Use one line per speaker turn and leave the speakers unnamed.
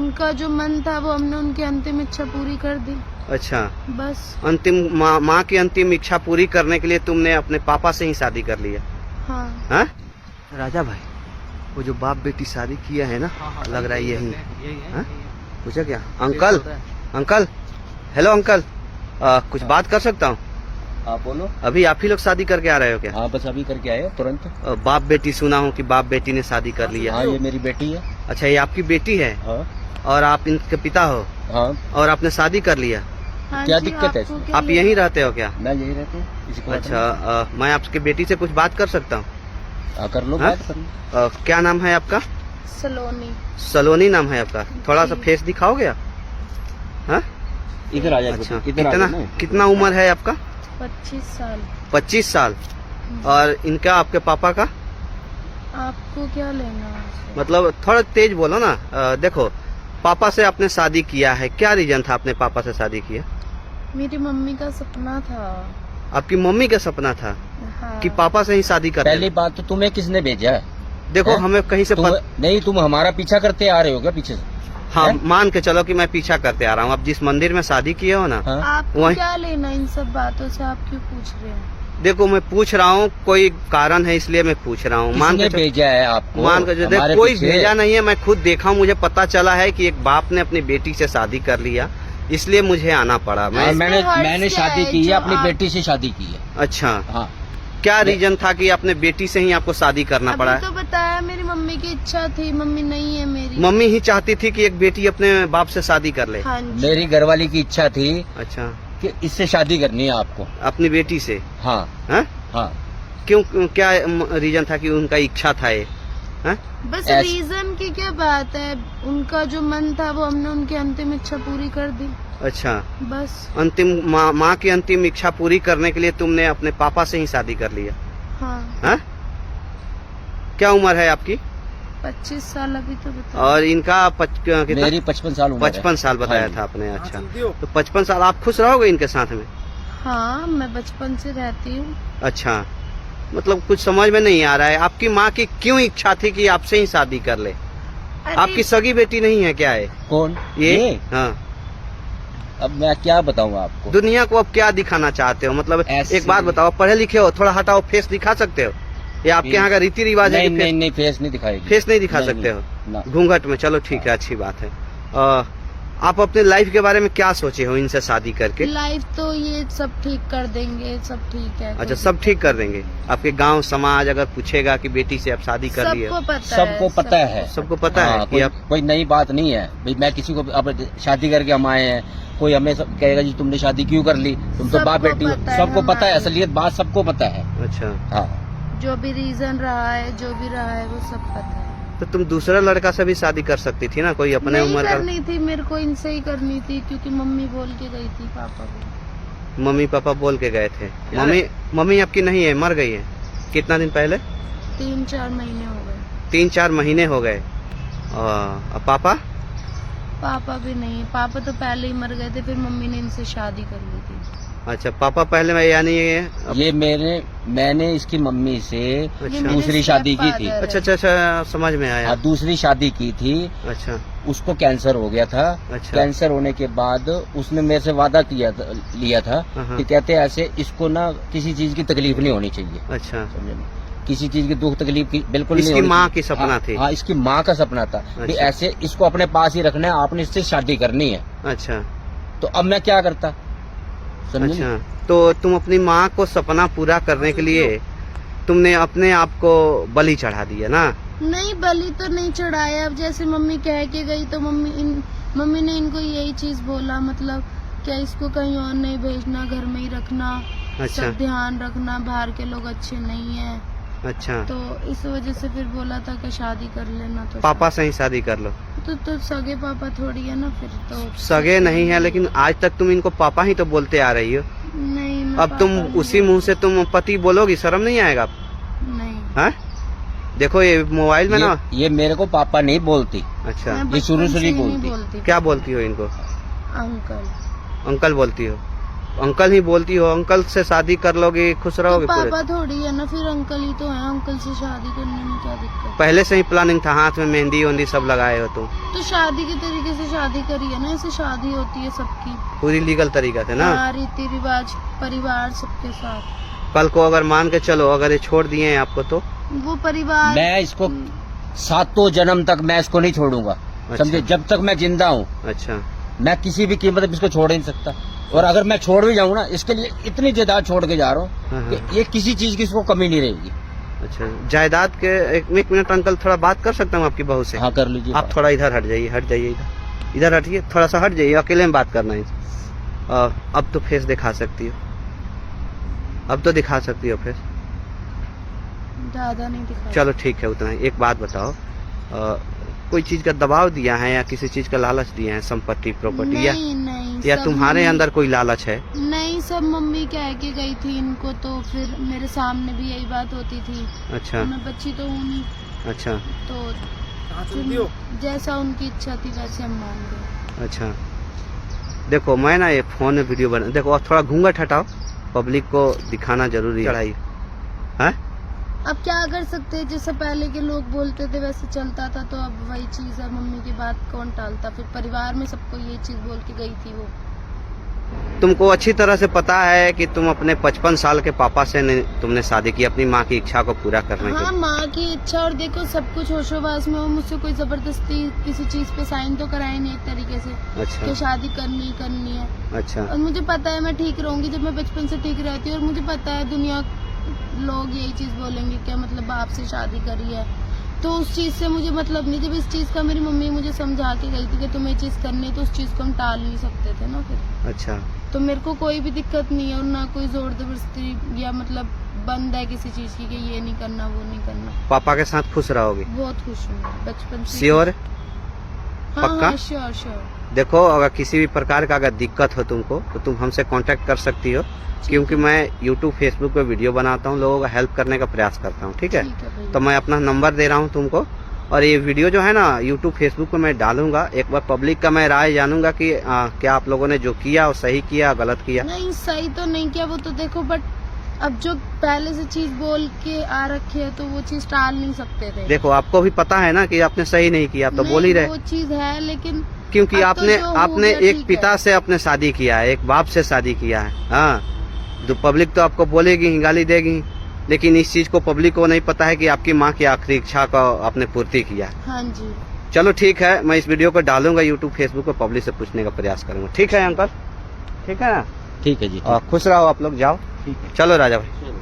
उनका जो मन था वो हमने उनकी अंतिम इच्छा पूरी कर दी।
अच्छा,
बस
अंतिम माँ की अंतिम इच्छा पूरी करने के लिए तुमने अपने पापा से ही शादी कर लिया?
हाँ।
हाँ? राजा भाई, वो जो बाप बेटी शादी किया है ना, लग रहा है यही। हाँ? पूछा क्या? अंकल, अंकल, हेलो अंकल, कुछ बात कर सकता हूँ?
आप बोलो।
अभी आप ही लोग शादी करके आ रहे हो क्या?
हाँ, बस अभी करके आए तुरंत।
बाप बेटी सुना हूँ कि बाप बेटी ने शादी कर लिया।
हाँ, ये मेरी बेटी है।
अच्छा, ये आपकी बेटी है?
हाँ।
और आप इनके पिता हो?
हाँ।
और आपने शादी कर लिया?
हाँ
क्या
जी,
दिक्कत है?
आपको क्या
आप यहीं रहते हो क्या?
मैं यही रहता हूँ, इसी को।
अच्छा, मैं आपकी बेटी से कुछ बात कर सकता हूँ?
कर लो
हाँ?
बात कर लो।
क्या नाम है आपका?
सलोनी।
सलोनी नाम है आपका? थोड़ा सा
जी।
फेस दिखाओगे आप? हाँ?
इधर आ जाए।
अच्छा,
इधर
कितना उम्र है आपका?
25 साल।
25 साल। और इनका, आपके पापा का?
आपको क्या लेना है?
मतलब थोड़ा तेज बोलो ना। देखो, पापा से आपने शादी किया है, क्या रीजन था आपने पापा से शादी किया?
मेरी मम्मी का सपना था।
आपकी मम्मी का सपना था
हाँ।
कि पापा से ही शादी कर
पहली बात तो तुम्हें किसने भेजा है?
देखो
है?
हमें कहीं से
नहीं, तुम हमारा पीछा करते आ रहे हो क्या पीछे से?
हाँ,
है?
मान के चलो कि मैं पीछा करते आ रहा हूँ। आप जिस मंदिर में शादी किए हो ना,
हाँ?
आपको
वही-
क्या लेना इन सब बातों से? आप क्यों पूछ रहे हैं?
देखो मैं पूछ रहा हूँ, कोई कारण है इसलिए मैं पूछ रहा हूँ।
किसने भेजा है आपको?
मान के चलो,
हमारे
कोई
पीछे?
भेजा नहीं है, मैं खुद देखा हूँ। मुझे पता चला है कि एक बाप ने अपनी बेटी से शादी कर लिया, इसलिए मुझे आना पड़ा।
हाँ,
मैं
मैंने
क्या
शादी
है
की है,
जो
अपनी
आप-
बेटी से शादी की है।
अच्छा,
हाँ।
क्या रीजन था कि अपने बेटी से ही आपको शादी करना
अभी
पड़ा?
तो बताया, मेरी मम्मी की इच्छा थी। मम्मी नहीं है मेरी।
मम्मी ही चाहती थी कि एक बेटी अपने बाप से शादी कर ले?
हाँ जी।
मेरी घरवाली की इच्छा थी
अच्छा,
कि इससे शादी करनी है आपको।
अपनी बेटी से?
हाँ।
हाँ?
हाँ।
क्यों, क्या रीजन था कि उनका इच्छा था ये? हाँ?
बस
ऐस-
रीजन की क्या बात है? उनका जो मन था वो हमने उनकी अंतिम इच्छा पूरी कर दी।
अच्छा,
बस।
अंतिम माँ की अंतिम इच्छा पूरी करने के लिए तुमने अपने पापा से ही शादी कर लिया?
हाँ।
हाँ? क्या उम्र है आपकी?
25 साल अभी तो बताया।
और इनका कितना?
मेरी 55 साल उम्र है।
55 साल बताया
हाँ जी।
था आपने। अच्छा, तो 55 साल आप खुश रहोगे इनके साथ में?
हाँ, मैं बचपन से रहती हूँ।
अच्छा, मतलब कुछ समझ में नहीं आ रहा है। आपकी माँ की क्यों इच्छा थी कि आपसे ही शादी कर ले?
अरे,
आपकी सगी बेटी नहीं है क्या है
कौन?
ये? हाँ।
अब मैं क्या बताऊँ आपको?
दुनिया को अब क्या दिखाना चाहते हो? मतलब
ऐसे-
एक बात बताओ, पढ़े लिखे हो, थोड़ा हटाओ, फेस दिखा सकते हो? ये आपके यहाँ का रीति रिवाज है
नहीं,
कि
नहीं, नहीं, फेस नहीं दिखाएगी।
फेस नहीं दिखा
नहीं,
सकते हो?
ना।
घूंघट में? चलो ठीक है, अच्छी बात है। आप अपने लाइफ के बारे में क्या सोचे हो इनसे शादी करके?
लाइफ तो ये सब ठीक कर देंगे, सब ठीक है।
अच्छा, सब ठीक कर देंगे? आपके गांव समाज अगर पूछेगा कि बेटी से आप शादी कर लिए?
सबको पता है।
सबको पता है।
सबको पता है कि आप?
कोई नई बात नहीं है भाई। मैं किसी को अब शादी करके हम आए हैं, कोई हमें कहेगा जी तुमने शादी क्यों कर ली, तुम तो बाप बेटी हो। सबको पता है, असलियत बात सबको पता है।
अच्छा,
हाँ।
जो भी रीजन रहा है, जो भी रहा है, वो सब पता है।
तो तुम दूसरा लड़का से भी शादी कर सकती थी ना, कोई अपने
नहीं
उम्र का?
करनी थी, मेरे को इनसे ही करनी थी, क्योंकि मम्मी बोल के गई थी पापा को।
मम्मी पापा बोल के गए थे? मम्मी आपकी नहीं है, मर गई है? कितना दिन पहले?
3-4 महीने हो गए।
3-4 महीने हो गए। पापा?
पापा भी नहीं। पापा तो पहले ही मर गए थे, फिर मम्मी ने इनसे शादी कर ली थी।
अच्छा, पापा पहले में, यानी
ये मैंने इसकी मम्मी से
अच्छा।
दूसरी शादी की थी।
अच्छा अच्छा अच्छा, समझ में आया।
हाँ, दूसरी शादी की थी।
अच्छा
उसको कैंसर हो गया था।
अच्छा।
कैंसर होने के बाद उसने मेरे से वादा लिया था
हाँ।
कि कहते ऐसे इसको ना किसी चीज की तकलीफ नहीं होनी चाहिए।
अच्छा,
समझे ना? किसी चीज की दुख तकलीफ की बिल्कुल नहीं
इसकी
होनी
माँ
चाहिए।
की सपना
हाँ,
थी?
हाँ, इसकी माँ का सपना था कि
अच्छा।
ऐसे इसको अपने पास ही रखना है, आपने इससे शादी करनी है।
अच्छा
तो अब मैं क्या करता? समझे ना?
अच्छा, तो तुम अपनी माँ को सपना पूरा करने के लिए तुमने अपने आप को बलि चढ़ा दिया ना?
नहीं, बलि तो नहीं चढ़ाया। अब जैसे मम्मी कह के गई तो मम्मी ने इनको यही चीज बोला, मतलब क्या इसको कहीं और नहीं भेजना, घर में ही रखना।
अच्छा
सब ध्यान रखना, बाहर के लोग अच्छे नहीं हैं।
अच्छा,
तो इस वजह से फिर बोला था कि शादी कर लेना। तो
पापा से ही शादी कर लो।
तो सगे पापा थोड़ी है ना, फिर तो
सगे नहीं है, लेकिन आज तक तुम इनको पापा ही तो बोलते आ रही हो।
नहीं, मैं
अब तुम
पापा नहीं
उसी मुंह से तुम पति बोलोगी, शर्म नहीं आएगा?
नहीं,
हाँ? देखो ये मोबाइल में ना।
ये मेरे को पापा नहीं बोलती।
अच्छा,
मैं
ये शुरू
बचपन
से नहीं
ही
बोलती।
क्या बोलती हो इनको?
अंकल।
अंकल बोलती हो? अंकल ही बोलती हो, अंकल से शादी कर लोगे खुश
तो
रहोगे पूरे।
पापा थोड़ी है ना, फिर अंकल ही तो है, अंकल से शादी करने में क्या दिक्कत।
पहले से ही प्लानिंग था, हाथ में मेहंदी वेहंदी सब लगाए हो तुम?
तो शादी के तरीके से शादी करी है ना, ऐसे शादी होती है सबकी।
पूरी लीगल तरीका से ना?
हाँ, रीति रिवाज, परिवार सबके साथ।
कल को अगर मान के चलो अगर ये छोड़ दिए हैं आपको तो?
वो परिवार,
मैं इसको 7 जन्म तक मैं इसको नहीं छोड़ूंगा,
अच्छा।
समझे, जब तक मैं जिंदा हूँ
अच्छा
मैं किसी भी कीमत पे इसको छोड़ ही नहीं सकता। और अगर मैं छोड़ भी जाऊँ ना, इसके लिए इतनी जायदाद छोड़ के जा रहा
हाँ,
हूँ कि ये किसी चीज की इसको कमी नहीं रहेगी।
अच्छा, जायदाद के एक मिनट अंकल, थोड़ा बात कर सकता हूँ आपकी बहू से?
हाँ कर लीजिए।
आप थोड़ा इधर हट जाइए, इधर हटिए, थोड़ा सा हट जाइए, अकेले में बात करना है। अब तो फेस दिखा सकती हो, अब तो दिखा सकती हो फेस।
ज्यादा नहीं दिखा।
चलो ठीक है, उतना ही। एक बात बताओ, कोई चीज का दबाव दिया है या किसी चीज का लालच दिया है, संपत्ति प्रॉपर्टी, या
सब
तुम्हारे
मम्मी-
अंदर कोई लालच है?
नहीं, सब मम्मी कह के गई थी इनको, तो फिर मेरे सामने भी यही बात होती थी।
अच्छा
मैं बच्ची तो हूँ नहीं,
अच्छा
तो जैसा उनकी इच्छा थी वैसे हम मान गए।
अच्छा। देखो मैं ना ये फोन में वीडियो बना, देखो अब थोड़ा घूंघट हटाओ, पब्लिक को दिखाना जरूरी है। चढ़ाई है,
अब क्या कर सकते हैं, जैसे पहले के लोग बोलते थे वैसे चलता था, तो अब वही चीज है, मम्मी की बात कौन टालता। फिर परिवार में सबको ये चीज बोल के गई थी वो।
तुमको अच्छी तरह से पता है कि तुम अपने 55 साल के पापा से तुमने शादी की अपनी माँ की इच्छा को पूरा करने के
हाँ,
लिए।
माँ की इच्छा, और देखो सब कुछ होशोवास में हो, मुझसे कोई जबरदस्ती किसी चीज पे साइन तो कराए नहीं एक तरीके से
अच्छा
कि शादी करनी ही करनी है।
अच्छा
और मुझे पता है मैं ठीक रहूंगी जब मैं बचपन से ठीक रहती हूँ, और मुझे पता है दुनिया लोग यही चीज बोलेंगे, क्या मतलब बाप से शादी करी है, तो उस चीज से मुझे मतलब नहीं। जब इस चीज का मेरी मम्मी मुझे समझा के गई थी कि तुम्हें ये चीज करनी है, तो उस चीज को हम टाल नहीं सकते थे ना फिर।
अच्छा
तो मेरे को कोई भी दिक्कत नहीं है, और ना कोई जोर जबरदस्ती या मतलब बंद है किसी चीज की कि ये नहीं करना वो नहीं करना।
पापा के साथ खुश रहोगे?
बहुत खुश हूँ मैं बचपन से।
श्योर?
हाँ,
पक्का?
हाँ, श्योर श्योर।
देखो अगर किसी भी प्रकार का अगर दिक्कत हो तुमको तो तुम हमसे कांटेक्ट कर सकती हो, क्योंकि मैं यूट्यूब फेसबुक पे वीडियो बनाता हूँ, लोगों का हेल्प करने का प्रयास करता हूँ, ठीक है?
भैया।
तो मैं अपना नंबर दे रहा हूँ तुमको, और ये वीडियो जो है ना यूट्यूब फेसबुक पे मैं डालूंगा। एक बार पब्लिक का मैं राय जानूंगा कि क्या आप लोगों ने जो किया वो सही किया गलत किया।
नहीं, सही तो नहीं किया वो तो देखो, बट अब जो पहले से चीज बोल के आ रखी है तो वो चीज टाल नहीं सकते थे।
देखो आपको भी पता है ना कि आपने सही नहीं किया, तो
नहीं,
बोल ही रहे,
वो चीज है, लेकिन
क्योंकि
अब तो
आपने
जो हो
आपने
गया
एक
ठीक
पिता
है।
से अपने शादी किया है, एक बाप से शादी किया है। हाँ, तो पब्लिक तो आपको बोलेगी ही, गाली देगी, लेकिन इस चीज को पब्लिक को नहीं पता है कि आपकी माँ की आखिरी इच्छा को आपने पूर्ति किया।
हाँ जी।
चलो ठीक है, मैं इस वीडियो को डालूंगा यूट्यूब फेसबुक पे, पब्लिक से पूछने का प्रयास करूंगा। ठीक है अंकल, ठीक है ना?
ठीक है जी।
खुश रहो आप लोग, जाओ।
ठीक है।
चलो राजा भाई।